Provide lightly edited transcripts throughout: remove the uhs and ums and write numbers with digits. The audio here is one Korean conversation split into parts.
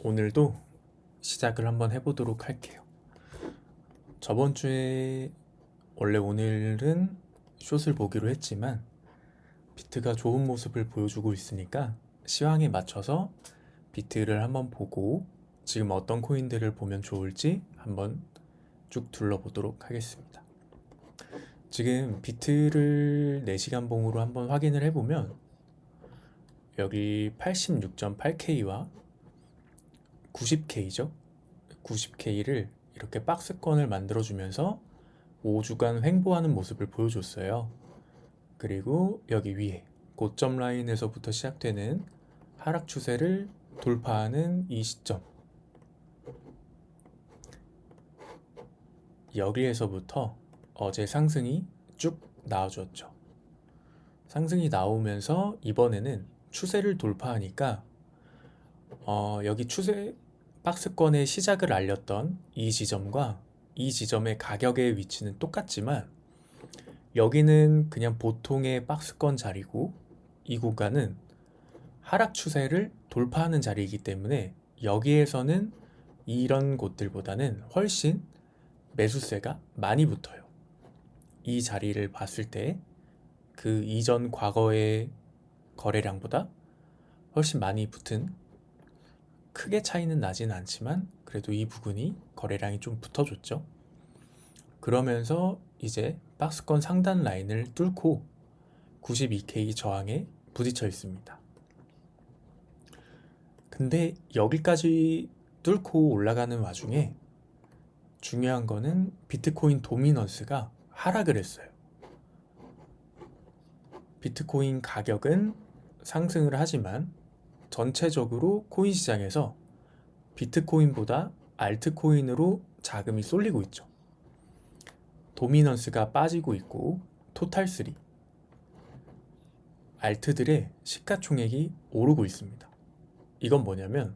오늘도 시작을 한번 해보도록 할게요. 저번 주에 원래 오늘은 숏을 보기로 했지만 비트가 좋은 모습을 보여주고 있으니까 시황에 맞춰서 비트를 한번 보고 지금 어떤 코인들을 보면 좋을지 한번 쭉 둘러보도록 하겠습니다. 지금 비트를 4시간 봉으로 한번 확인을 해보면 여기 86.8K와 90K죠. 90K를 이렇게 박스권을 만들어주면서 5주간 횡보하는 모습을 보여줬어요. 그리고 여기 위에 고점 라인에서부터 시작되는 하락 추세를 돌파하는 이 시점, 여기에서부터 어제 상승이 쭉 나와줬죠. 상승이 나오면서 이번에는 추세를 돌파하니까 여기 추세 박스권의 시작을 알렸던 이 지점과 이 지점의 가격의 위치는 똑같지만 여기는 그냥 보통의 박스권 자리고 이 구간은 하락 추세를 돌파하는 자리이기 때문에 여기에서는 이런 곳들보다는 훨씬 매수세가 많이 붙어요. 이 자리를 봤을 때 그 이전 과거의 거래량보다 훨씬 많이 붙은, 크게 차이는 나진 않지만 그래도 이 부분이 거래량이 좀 붙어줬죠. 그러면서 이제 박스권 상단 라인을 뚫고 92K 저항에 부딪혀 있습니다. 근데 여기까지 뚫고 올라가는 와중에 중요한 거는 비트코인 도미넌스가 하락을 했어요. 비트코인 가격은 상승을 하지만 전체적으로 코인 시장에서 비트코인보다 알트코인으로 자금이 쏠리고 있죠. 도미넌스가 빠지고 있고 토탈3 알트들의 시가총액이 오르고 있습니다. 이건 뭐냐면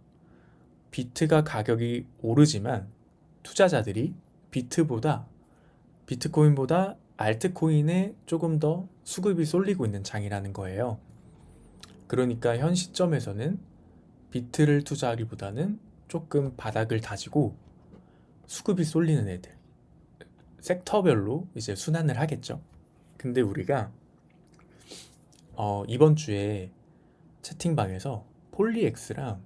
비트가 가격이 오르지만 투자자들이 비트코인보다 알트코인에 조금 더 수급이 쏠리고 있는 장이라는 거예요. 그러니까 현 시점에서는 비트를 투자하기보다는 조금 바닥을 다지고 수급이 쏠리는 애들, 섹터별로 이제 순환을 하겠죠. 근데 우리가 이번 주에 채팅방에서 폴리엑스랑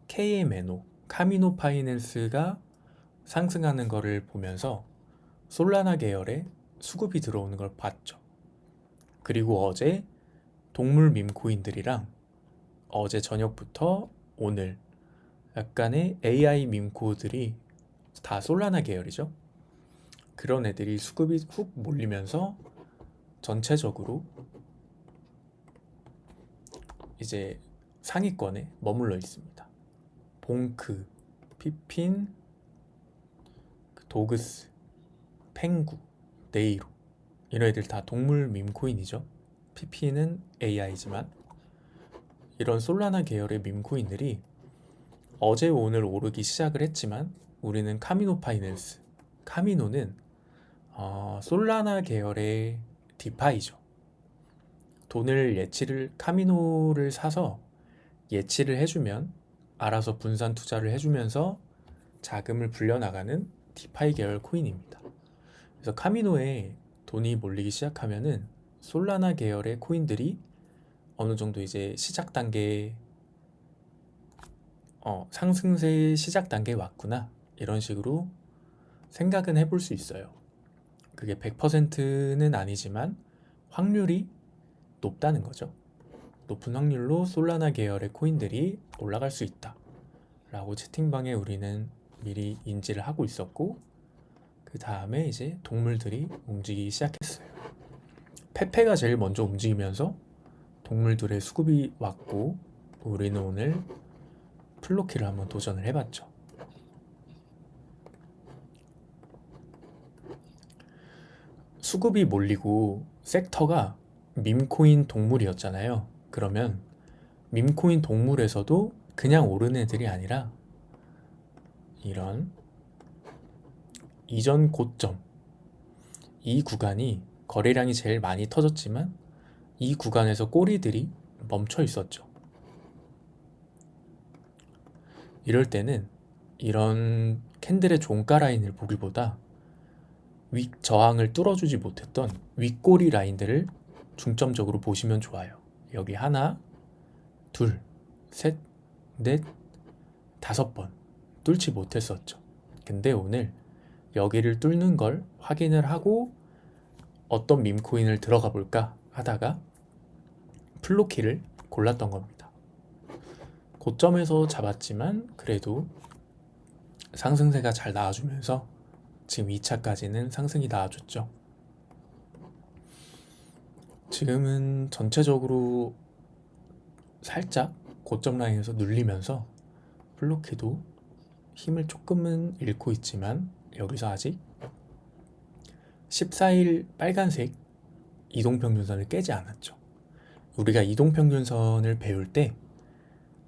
KMNO, 카미노 파이낸스가 상승하는 거를 보면서 솔라나 계열의 수급이 들어오는 걸 봤죠. 그리고 어제 동물 밈코인들이랑 어제 저녁부터 오늘 약간의 AI 밈코들이 다 솔라나 계열이죠. 그런 애들이 수급이 훅 몰리면서 전체적으로 이제 상위권에 머물러 있습니다. 봉크, 피핀, 도그스, 펭구, 네이로, 이런 애들 다 동물 밈코인이죠. 피핀은 AI지만 이런 솔라나 계열의 밈코인들이 어제 오늘 오르기 시작을 했지만 우리는 카미노 파이낸스, 카미노는 솔라나 계열의 디파이죠. 카미노를 사서 예치를 해주면 알아서 분산 투자를 해주면서 자금을 불려나가는 디파이 계열 코인입니다. 그래서 카미노에 돈이 몰리기 시작하면은 솔라나 계열의 코인들이 어느 정도 이제 시작 단계, 상승세의 시작 단계에 왔구나, 이런 식으로 생각은 해볼 수 있어요. 그게 100%는 아니지만 확률이 높다는 거죠. 높은 확률로 솔라나 계열의 코인들이 올라갈 수 있다 라고 채팅방에 우리는 미리 인지를 하고 있었고, 그 다음에 이제 동물들이 움직이기 시작했어요. 페페가 제일 먼저 움직이면서 동물들의 수급이 왔고, 우리는 오늘 플로키를 한번 도전을 해봤죠. 수급이 몰리고 섹터가 밈코인 동물이었잖아요. 그러면 밈코인 동물에서도 그냥 오르는 애들이 아니라 이런 이전 고점, 이 구간이 거래량이 제일 많이 터졌지만 이 구간에서 꼬리들이 멈춰 있었죠. 이럴 때는 이런 캔들의 종가 라인을 보기보다 위 저항을 뚫어주지 못했던 윗꼬리 라인들을 중점적으로 보시면 좋아요. 여기 하나, 둘, 셋, 넷, 5번 뚫지 못했었죠. 근데 오늘 여기를 뚫는 걸 확인을 하고 어떤 밈코인을 들어가 볼까 하다가 플로키를 골랐던 겁니다. 고점에서 잡았지만 그래도 상승세가 잘 나와주면서 지금 2차까지는 상승이 나와줬죠. 지금은 전체적으로 살짝 고점 라인에서 눌리면서 플로키도 힘을 조금은 잃고 있지만 여기서 아직 14일 빨간색 이동평균선을 깨지 않았죠. 우리가 이동평균선을 배울 때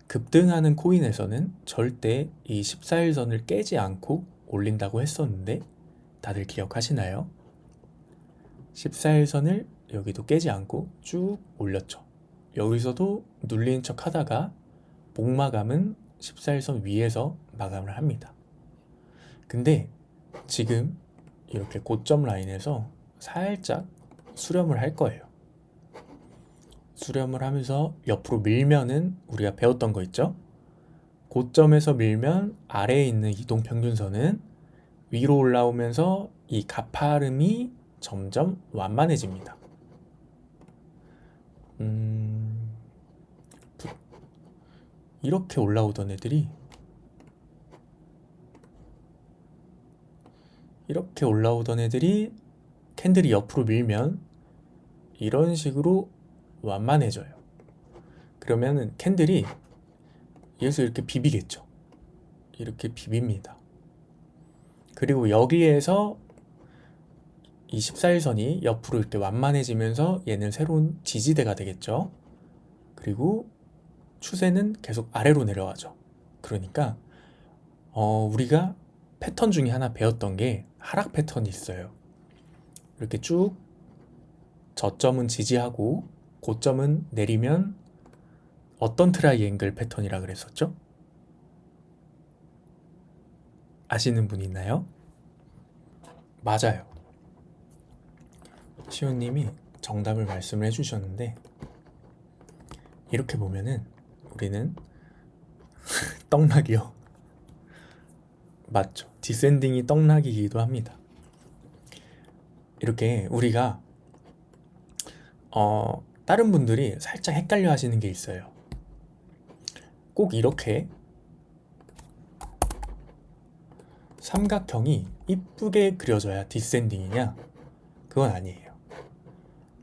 급등하는 코인에서는 절대 이 14일선을 깨지 않고 올린다고 했었는데 다들 기억하시나요? 14일선을 여기도 깨지 않고 쭉 올렸죠. 여기서도 눌리는 척 하다가 목마감은 14일선 위에서 마감을 합니다. 근데 지금 이렇게 고점 라인에서 살짝 수렴을 할 거예요. 수렴을 하면서 옆으로 밀면은 우리가 배웠던 거 있죠? 고점에서 밀면 아래에 있는 이동평균선은 위로 올라오면서 이 가파름이 점점 완만해집니다. 이렇게 올라오던 애들이 캔들이 옆으로 밀면 이런 식으로 완만해져요. 그러면은 캔들이 여기서 이렇게 비비겠죠. 이렇게 비빕니다. 그리고 여기에서 이 14일선이 옆으로 이렇게 완만해지면서 얘는 새로운 지지대가 되겠죠. 그리고 추세는 계속 아래로 내려가죠. 그러니까 우리가 패턴 중에 하나 배웠던 게 하락 패턴이 있어요. 이렇게 쭉 저점은 지지하고 고점은 내리면 어떤 트라이앵글 패턴이라 그랬었죠? 아시는 분 있나요? 맞아요. 시호님이 정답을 말씀을 해주셨는데 이렇게 보면은 우리는 떡락이요. 맞죠. 디센딩이 떡락이기도 합니다. 이렇게 우리가 다른 분들이 살짝 헷갈려 하시는 게 있어요. 꼭 이렇게 삼각형이 이쁘게 그려져야 디센딩이냐? 그건 아니에요.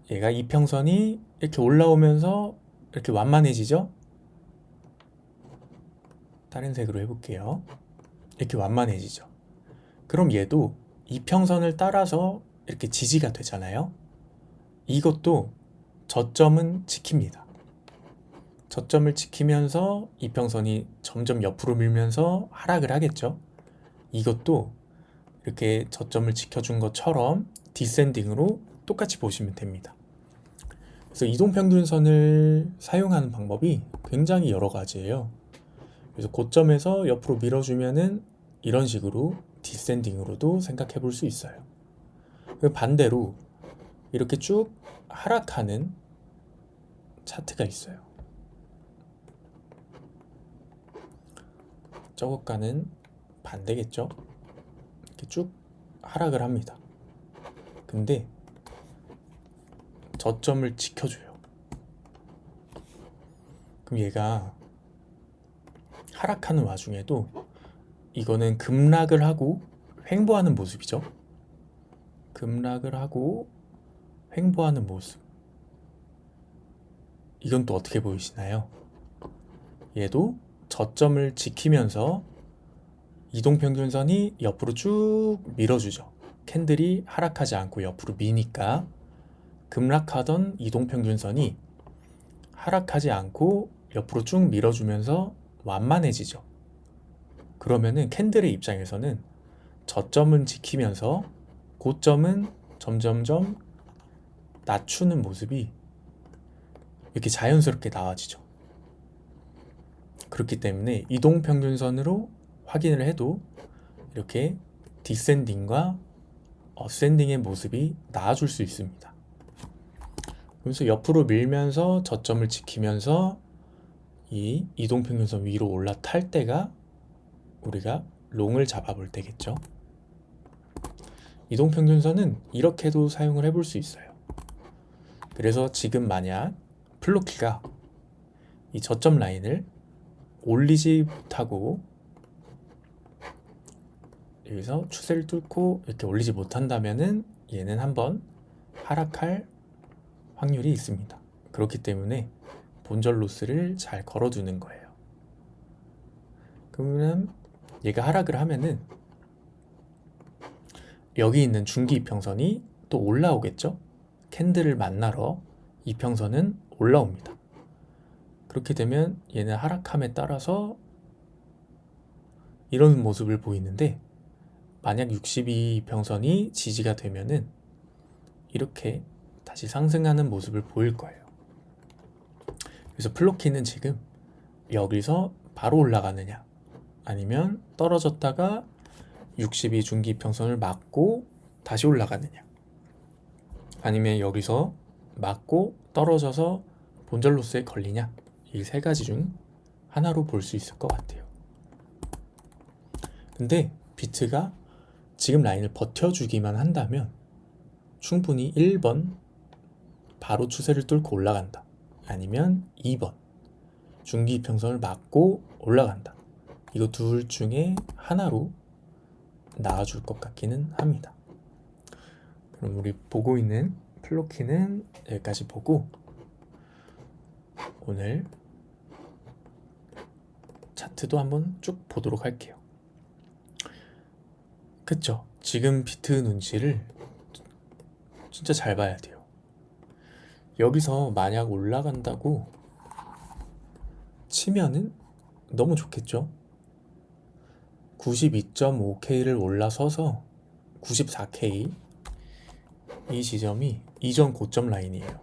얘가 이평선이 이렇게 올라오면서 이렇게 완만해지죠? 다른 색으로 해볼게요. 이렇게 완만해지죠. 그럼 얘도 이평선을 따라서 이렇게 지지가 되잖아요. 이것도 저점은 지킵니다. 저점을 지키면서 이평선이 점점 옆으로 밀면서 하락을 하겠죠. 이것도 이렇게 저점을 지켜준 것처럼 디센딩으로 똑같이 보시면 됩니다. 그래서 이동평균선을 사용하는 방법이 굉장히 여러 가지예요. 그래서 고점에서 옆으로 밀어주면은 이런 식으로 디센딩으로도 생각해 볼 수 있어요. 반대로 이렇게 쭉 하락하는 차트가 있어요. 저것과는 반대겠죠? 이렇게 쭉 하락을 합니다. 근데 저점을 지켜줘요. 그럼 얘가 하락하는 와중에도 이거는 급락을 하고 횡보하는 모습이죠. 급락을 하고 횡보하는 모습. 이건 또 어떻게 보이시나요? 얘도 저점을 지키면서 이동평균선이 옆으로 쭉 밀어주죠. 캔들이 하락하지 않고 옆으로 미니까 급락하던 이동평균선이 하락하지 않고 옆으로 쭉 밀어주면서 완만해지죠. 그러면은 캔들의 입장에서는 저점은 지키면서 고점은 점점점 낮추는 모습이 이렇게 자연스럽게 나와지죠. 그렇기 때문에 이동평균선으로 확인을 해도 이렇게 디센딩과 어센딩의 모습이 나와줄 수 있습니다. 그래서 옆으로 밀면서 저점을 지키면서 이 이동평균선 위로 올라탈 때가 우리가 롱을 잡아볼 때겠죠. 이동평균선은 이렇게도 사용을 해볼 수 있어요. 그래서 지금 만약 플로키가 이 저점 라인을 올리지 못하고 여기서 추세를 뚫고 이렇게 올리지 못한다면은 얘는 한번 하락할 확률이 있습니다. 그렇기 때문에 본절 로스를 잘 걸어두는 거예요. 그러면 얘가 하락을 하면은 여기 있는 중기 이평선이 또 올라오겠죠? 캔들을 만나러 이평선은 올라옵니다. 그렇게 되면 얘는 하락함에 따라서 이런 모습을 보이는데, 만약 62평선이 지지가 되면은 이렇게 다시 상승하는 모습을 보일 거예요. 그래서 플로키는 지금 여기서 바로 올라가느냐, 아니면 떨어졌다가 62 중기평선을 맞고 다시 올라가느냐, 아니면 여기서 맞고 떨어져서 본절 로스에 걸리냐, 이 세 가지 중 하나로 볼 수 있을 것 같아요. 근데 비트가 지금 라인을 버텨주기만 한다면 충분히 1번 바로 추세를 뚫고 올라간다, 아니면 2번 중기 이평선을 맞고 올라간다, 이거 둘 중에 하나로 나와줄 것 같기는 합니다. 그럼 우리 보고 있는 플로키는 여기까지 보고 오늘 차트도 한번 쭉 보도록 할게요. 그쵸? 지금 비트 눈치를 진짜 잘 봐야 돼요. 여기서 만약 올라간다고 치면은 너무 좋겠죠? 92.5K를 올라서서 94K, 이 지점이 이전 고점 라인이에요.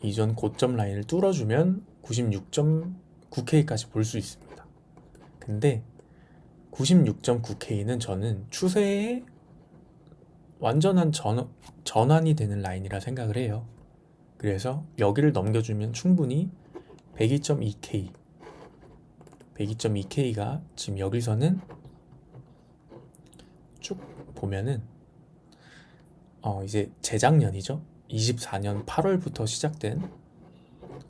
이전 고점 라인을 뚫어주면 96.9K까지 볼 수 있습니다. 근데 96.9K는 저는 추세의 완전한 전환이 되는 라인이라 생각을 해요. 그래서 여기를 넘겨주면 충분히 102.2K, 102.2K가 지금 여기서는 쭉 보면은 이제 재작년이죠. 24년 8월부터 시작된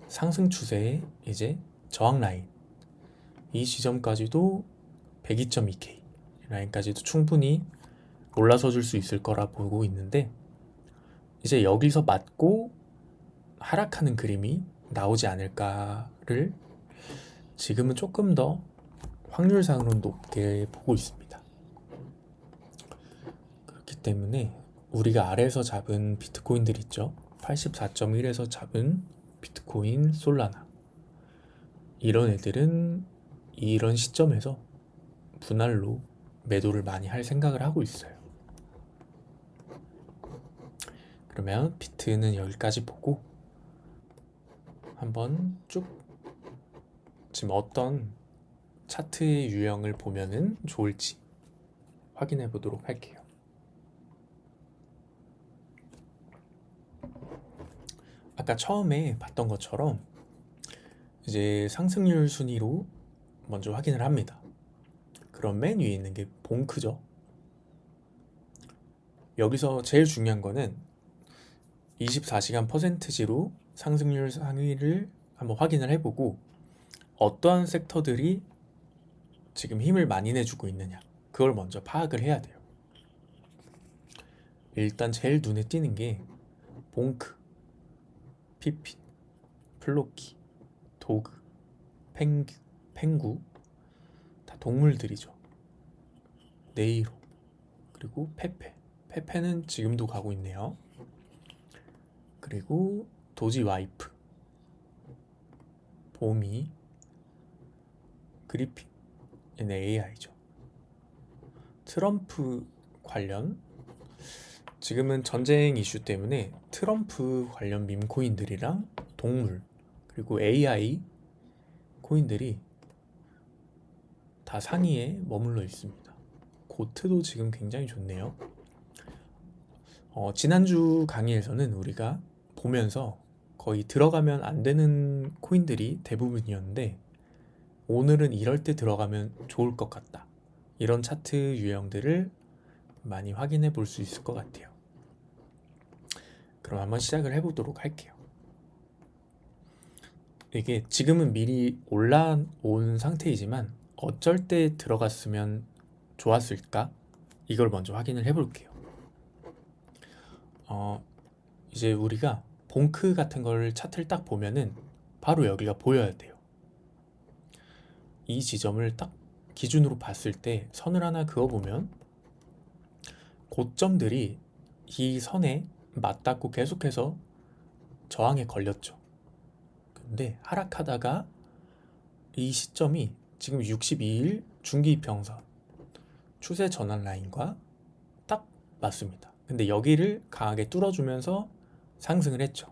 상승 추세의 이제 저항 라인, 이 지점까지도 102.2K 라인까지도 충분히 올라서 줄 수 있을 거라 보고 있는데, 이제 여기서 맞고 하락하는 그림이 나오지 않을까를 지금은 조금 더 확률상으로 높게 보고 있습니다. 그렇기 때문에 우리가 아래에서 잡은 비트코인들 있죠. 84.1에서 잡은 비트코인, 솔라나, 이런 애들은 이런 시점에서 분할로 매도를 많이 할 생각을 하고 있어요. 그러면 비트는 여기까지 보고 한번 쭉 지금 어떤 차트의 유형을 보면은 좋을지 확인해 보도록 할게요. 아까 처음에 봤던 것처럼 이제 상승률 순위로 먼저 확인을 합니다. 그럼 맨 위에 있는 게 봉크죠. 여기서 제일 중요한 거는 24시간 퍼센트지로 상승률 상위를 한번 확인을 해보고 어떠한 섹터들이 지금 힘을 많이 내주고 있느냐, 그걸 먼저 파악을 해야 돼요. 일단 제일 눈에 띄는 게 봉크, 피핀, 플로키, 도그, 펭구, 다 동물들이죠. 네이로, 그리고 페페는 지금도 가고 있네요. 그리고 도지 와이프, 보미, 그리핀, 얘네 AI죠. 트럼프 관련, 지금은 전쟁 이슈 때문에 트럼프 관련 밈코인들이랑 동물, 그리고 AI 코인들이 다 상위에 머물러 있습니다. 고트도 지금 굉장히 좋네요. 지난주 강의에서는 우리가 보면서 거의 들어가면 안 되는 코인들이 대부분이었는데, 오늘은 이럴 때 들어가면 좋을 것 같다, 이런 차트 유형들을 많이 확인해 볼 수 있을 것 같아요. 그럼 한번 시작을 해보도록 할게요. 이게 지금은 미리 올라온 상태이지만 어쩔 때 들어갔으면 좋았을까? 이걸 먼저 확인을 해볼게요. 이제 우리가 봉크 같은 걸 차트를 딱 보면은 바로 여기가 보여야 돼요. 이 지점을 딱 기준으로 봤을 때 선을 하나 그어보면 고점들이 이 선에 맞닿고 계속해서 저항에 걸렸죠. 근데 하락하다가 이 시점이 지금 62일 중기이평선 추세 전환 라인과 딱 맞습니다. 근데 여기를 강하게 뚫어주면서 상승을 했죠.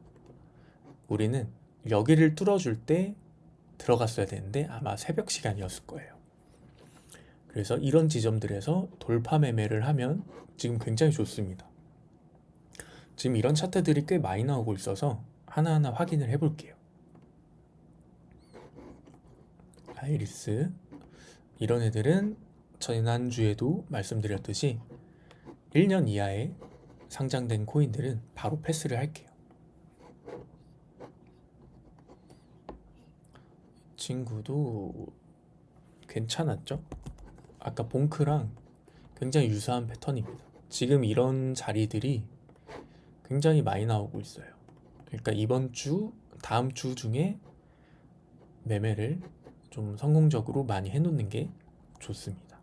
우리는 여기를 뚫어줄 때 들어갔어야 되는데 아마 새벽 시간이었을 거예요. 그래서 이런 지점들에서 돌파 매매를 하면 지금 굉장히 좋습니다. 지금 이런 차트들이 꽤 많이 나오고 있어서 하나하나 확인을 해볼게요. 아이리스, 이런 애들은 지난주에도 말씀드렸듯이 1년 이하에 상장된 코인들은 바로 패스를 할게요. 친구도 괜찮았죠? 아까 봉크랑 굉장히 유사한 패턴입니다. 지금 이런 자리들이 굉장히 많이 나오고 있어요. 그러니까 이번 주, 다음 주 중에 매매를 좀 성공적으로 많이 해놓는 게 좋습니다.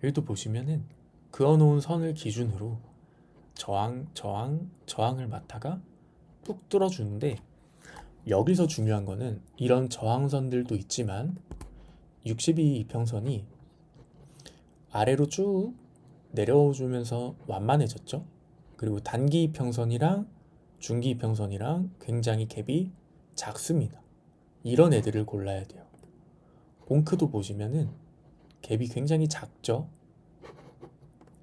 여기도 보시면은 그어놓은 선을 기준으로 저항을 맡다가 뚝 뚫어주는데, 여기서 중요한 거는 이런 저항선들도 있지만 62 이평선이 아래로 쭉 내려주면서 완만해졌죠. 그리고 단기 이평선이랑 중기 이평선이랑 굉장히 갭이 작습니다. 이런 애들을 골라야 돼요. 봉크도 보시면은 갭이 굉장히 작죠.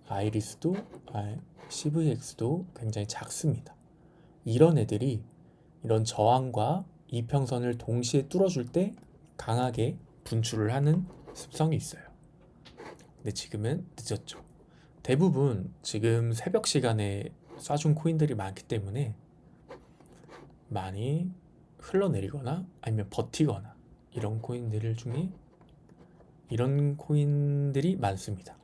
아이리스도 CVX도 굉장히 작습니다. 이런 애들이 이런 저항과 이평선을 동시에 뚫어줄 때 강하게 분출을 하는 습성이 있어요. 근데 지금은 늦었죠. 대부분 지금 새벽 시간에 쏴준 코인들이 많기 때문에 많이 흘러내리거나 아니면 버티거나 이런 코인들 중에 이런 코인들이 많습니다.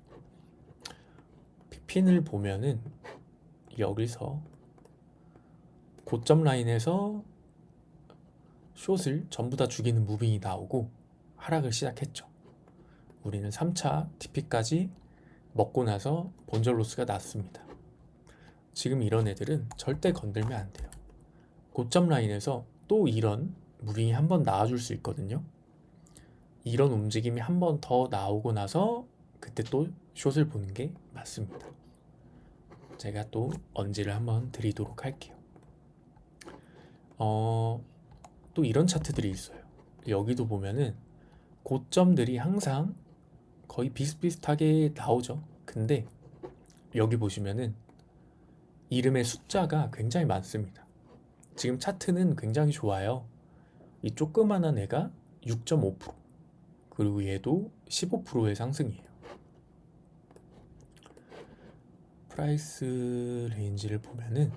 픽핀을 보면은 여기서 고점 라인에서 숏을 전부 다 죽이는 무빙이 나오고 하락을 시작했죠. 우리는 3차 TP까지 먹고 나서 본전 로스가 났습니다. 지금 이런 애들은 절대 건들면 안 돼요. 고점 라인에서 또 이런 무빙이 한번 나와줄 수 있거든요. 이런 움직임이 한 번 더 나오고 나서 그때 또 숏을 보는 게 맞습니다. 제가 또 언지를 한번 드리도록 할게요. 또 이런 차트들이 있어요. 여기도 보면은 고점들이 항상 거의 비슷비슷하게 나오죠. 근데 여기 보시면은 이름의 숫자가 굉장히 많습니다. 지금 차트는 굉장히 좋아요. 이 조그만한 애가 6.5%, 그리고 얘도 15%의 상승이에요. 프라이스 레인지를 보면은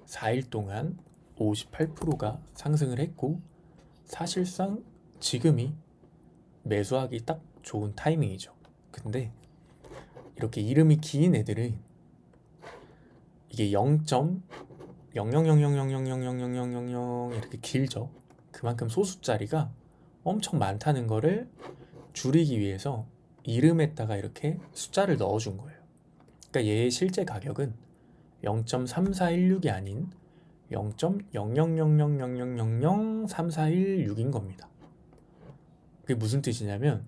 4일 동안 58%가 상승을 했고, 사실상 지금이 매수하기 딱 좋은 타이밍이죠. 근데 이렇게 이름이 긴 애들은 이게 0.0000000000 이렇게 길죠. 그만큼 소수자리가 엄청 많다는 거를 줄이기 위해서 이름에다가 이렇게 숫자를 넣어준 거예요. 그러니까 얘의 실제 가격은 0.3416이 아닌 0.000000003416인 겁니다. 그게 무슨 뜻이냐면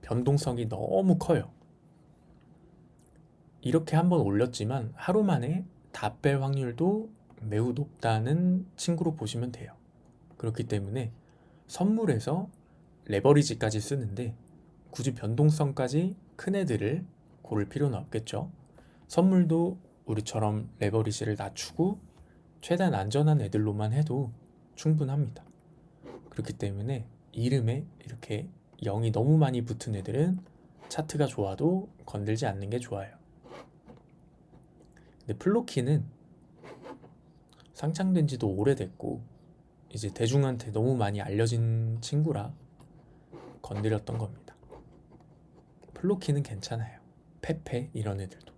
변동성이 너무 커요. 이렇게 한번 올렸지만 하루 만에 다 뺄 확률도 매우 높다는 친구로 보시면 돼요. 그렇기 때문에 선물에서 레버리지까지 쓰는데 굳이 변동성까지 큰 애들을 고를 필요는 없겠죠. 선물도 우리처럼 레버리지를 낮추고 최대한 안전한 애들로만 해도 충분합니다. 그렇기 때문에 이름에 이렇게 0이 너무 많이 붙은 애들은 차트가 좋아도 건들지 않는 게 좋아요. 근데 플로키는 상장된 지도 오래됐고 이제 대중한테 너무 많이 알려진 친구라 건드렸던 겁니다. 플로키는 괜찮아요. 페페 이런 애들도.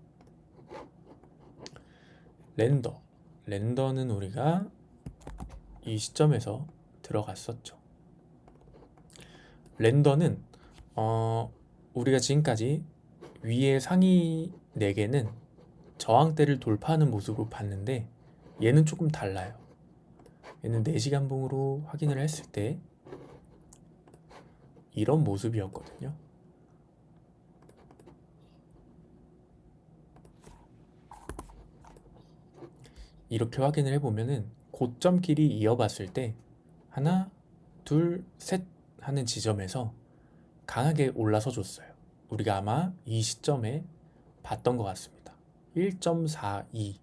랜더는 우리가 이 시점에서 들어갔었죠. 랜더는 우리가 지금까지 위에 상위 4개는 저항대를 돌파하는 모습으로 봤는데 얘는 조금 달라요. 얘는 4시간봉으로 확인을 했을 때 이런 모습이었거든요. 이렇게 확인을 해보면은 고점끼리 이어봤을 때 하나, 둘, 셋 하는 지점에서 강하게 올라서 줬어요. 우리가 아마 이 시점에 봤던 것 같습니다. 1.42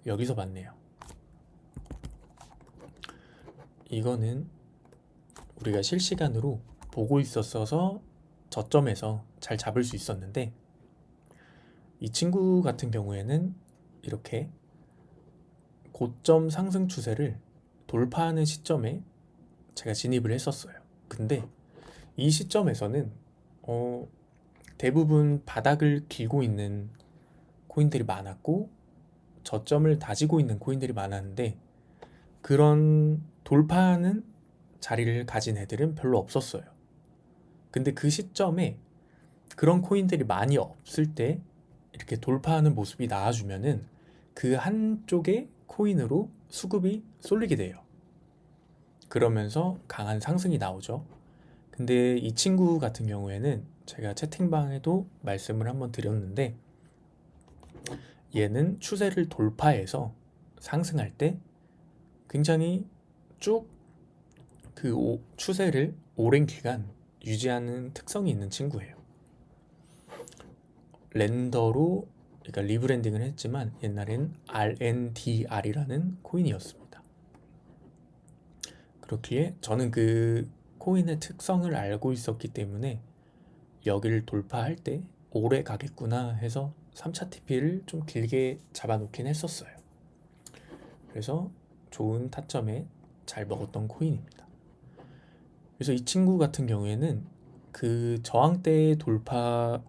여기서 봤네요. 이거는 우리가 실시간으로 보고 있었어서 저점에서 잘 잡을 수 있었는데 이 친구 같은 경우에는 이렇게 고점 상승 추세를 돌파하는 시점에 제가 진입을 했었어요. 근데 이 시점에서는 대부분 바닥을 길고 있는 코인들이 많았고 저점을 다지고 있는 코인들이 많았는데 그런 돌파하는 자리를 가진 애들은 별로 없었어요. 근데 그 시점에 그런 코인들이 많이 없을 때 이렇게 돌파하는 모습이 나와주면은 그 한쪽의 코인으로 수급이 쏠리게 돼요. 그러면서 강한 상승이 나오죠. 근데 이 친구 같은 경우에는 제가 채팅방에도 말씀을 한번 드렸는데 얘는 추세를 돌파해서 상승할 때 굉장히 쭉 그 추세를 오랜 기간 유지하는 특성이 있는 친구예요. 랜더로 그러니까 리브랜딩을 했지만 옛날엔 RNDR이라는 코인이었습니다. 그렇기에 저는 그 코인의 특성을 알고 있었기 때문에 여기를 돌파할 때 오래 가겠구나 해서 3차 TP를 좀 길게 잡아놓긴 했었어요. 그래서 좋은 타점에 잘 먹었던 코인입니다. 그래서 이 친구 같은 경우에는 그 저항대 돌파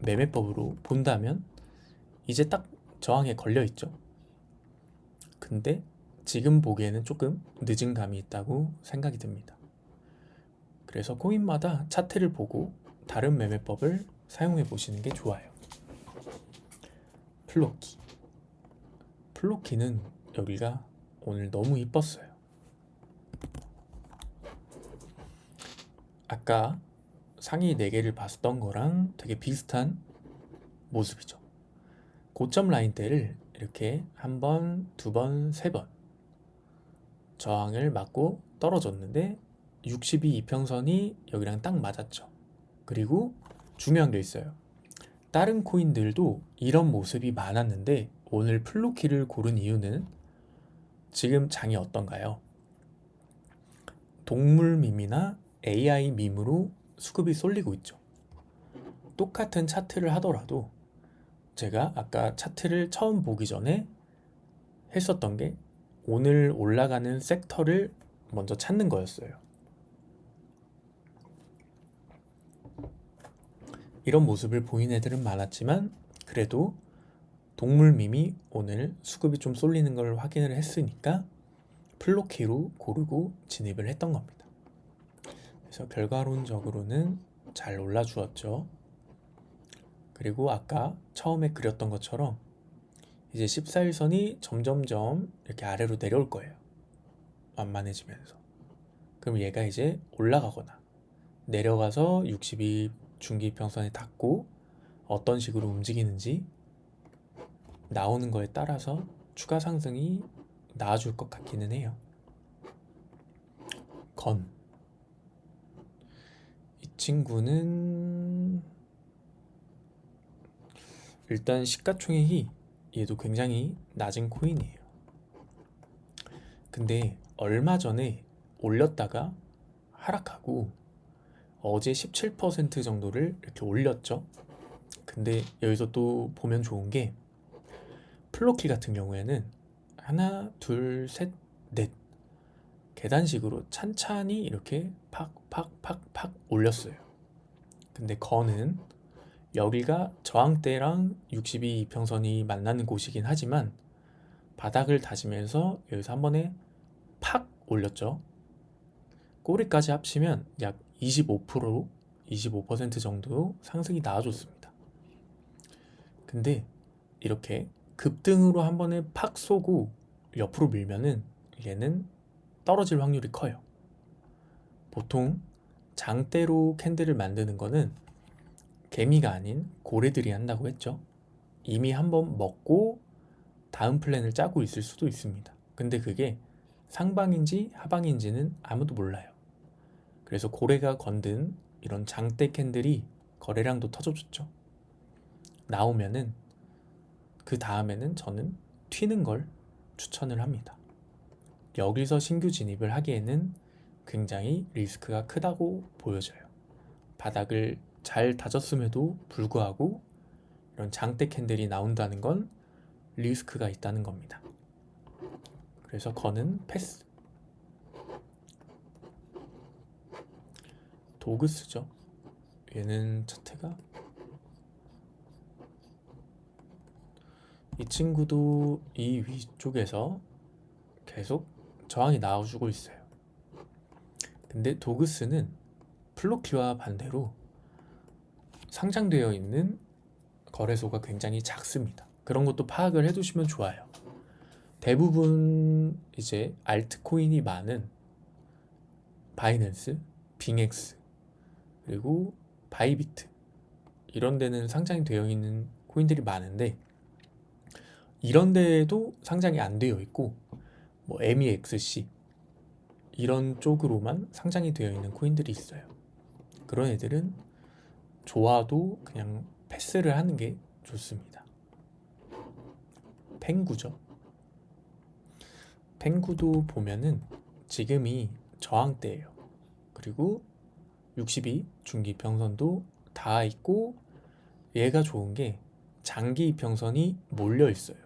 매매법으로 본다면 이제 딱 저항에 걸려 있죠. 근데 지금 보기에는 조금 늦은 감이 있다고 생각이 듭니다. 그래서 코인마다 차트를 보고 다른 매매법을 사용해 보시는 게 좋아요. 플로키는 여기가 오늘 너무 이뻤어요. 아까 상위 4개를 봤던 거랑 되게 비슷한 모습이죠. 고점 라인대를 이렇게 한 번, 두 번, 세 번 저항을 맞고 떨어졌는데 62 이평선이 여기랑 딱 맞았죠. 그리고 중요한 게 있어요. 다른 코인들도 이런 모습이 많았는데 오늘 플로키를 고른 이유는 지금 장이 어떤가요? 동물 밈이나 AI 밈으로 수급이 쏠리고 있죠. 똑같은 차트를 하더라도 제가 아까 차트를 처음 보기 전에 했었던 게 오늘 올라가는 섹터를 먼저 찾는 거였어요. 이런 모습을 보인 애들은 많았지만 그래도 동물 밈이 오늘 수급이 좀 쏠리는 걸 확인을 했으니까 플로키로 고르고 진입을 했던 겁니다. 그래서 결과론적으로는 잘 올라주었죠. 그리고 아까 처음에 그렸던 것처럼 이제 14일선이 점점점 이렇게 아래로 내려올 거예요. 완만해지면서. 그럼 얘가 이제 올라가거나 내려가서 62 중기평선에 닿고 어떤 식으로 움직이는지 나오는 거에 따라서 추가 상승이 나와줄 것 같기는 해요. 친구는 일단 시가총액이 얘도 굉장히 낮은 코인이에요. 근데 얼마 전에 올렸다가 하락하고 어제 17% 정도를 이렇게 올렸죠. 근데 여기서 또 보면 좋은 게 플로키 같은 경우에는 하나, 둘, 셋, 넷 계단식으로 찬찬히 이렇게 팍팍팍팍 올렸어요. 근데 거는 여기가 저항대랑 62 이평선이 만나는 곳이긴 하지만 바닥을 다지면서 여기서 한 번에 팍 올렸죠. 꼬리까지 합치면 약 25% 정도 상승이 나와줬습니다. 근데 이렇게 급등으로 한 번에 팍 쏘고 옆으로 밀면은 얘는 떨어질 확률이 커요. 보통 장대로 캔들을 만드는 거는 개미가 아닌 고래들이 한다고 했죠. 이미 한번 먹고 다음 플랜을 짜고 있을 수도 있습니다. 근데 그게 상방인지 하방인지는 아무도 몰라요. 그래서 고래가 건든 이런 장대 캔들이 거래량도 터져줬죠. 나오면은 그 다음에는 저는 튀는 걸 추천을 합니다. 여기서 신규 진입을 하기에는 굉장히 리스크가 크다고 보여져요. 바닥을 잘 다졌음에도 불구하고 이런 장대 캔들이 나온다는 건 리스크가 있다는 겁니다. 그래서 거는 패스. 도그스죠. 얘는 차트가 이 친구도 이 위쪽에서 계속 저항이 나와주고 있어요. 근데 도그스는 플로키와 반대로 상장되어 있는 거래소가 굉장히 작습니다. 그런 것도 파악을 해두시면 좋아요. 대부분 이제 알트코인이 많은 바이낸스, 빙엑스, 그리고 바이비트 이런 데는 상장이 되어 있는 코인들이 많은데 이런 데에도 상장이 안 되어 있고 뭐 MEXC 이런 쪽으로만 상장이 되어 있는 코인들이 있어요. 그런 애들은 좋아도 그냥 패스를 하는 게 좋습니다. 펭구죠. 펭구도 보면은 지금이 저항대예요. 그리고 62 중기 이평선도 다 있고 얘가 좋은 게 장기 이평선이 몰려 있어요.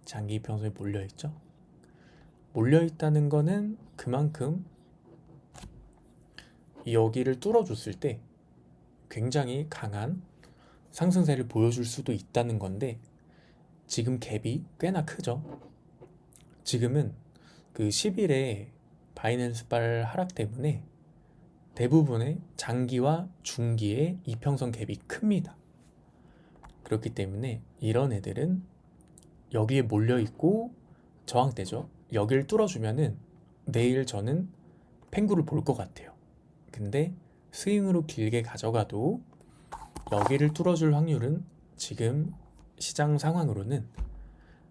장기 이평선이 몰려 있죠. 몰려 있다는 거는 그만큼 여기를 뚫어줬을 때 굉장히 강한 상승세를 보여줄 수도 있다는 건데 지금 갭이 꽤나 크죠. 지금은 그 10일에 바이낸스발 하락 때문에 대부분의 장기와 중기의 이평선 갭이 큽니다. 그렇기 때문에 이런 애들은 여기에 몰려있고 저항대죠. 여기를 뚫어주면은 내일 저는 펭구를 볼 것 같아요. 근데 스윙으로 길게 가져가도 여기를 뚫어줄 확률은 지금 시장 상황으로는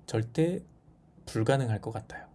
절대 불가능할 것 같아요.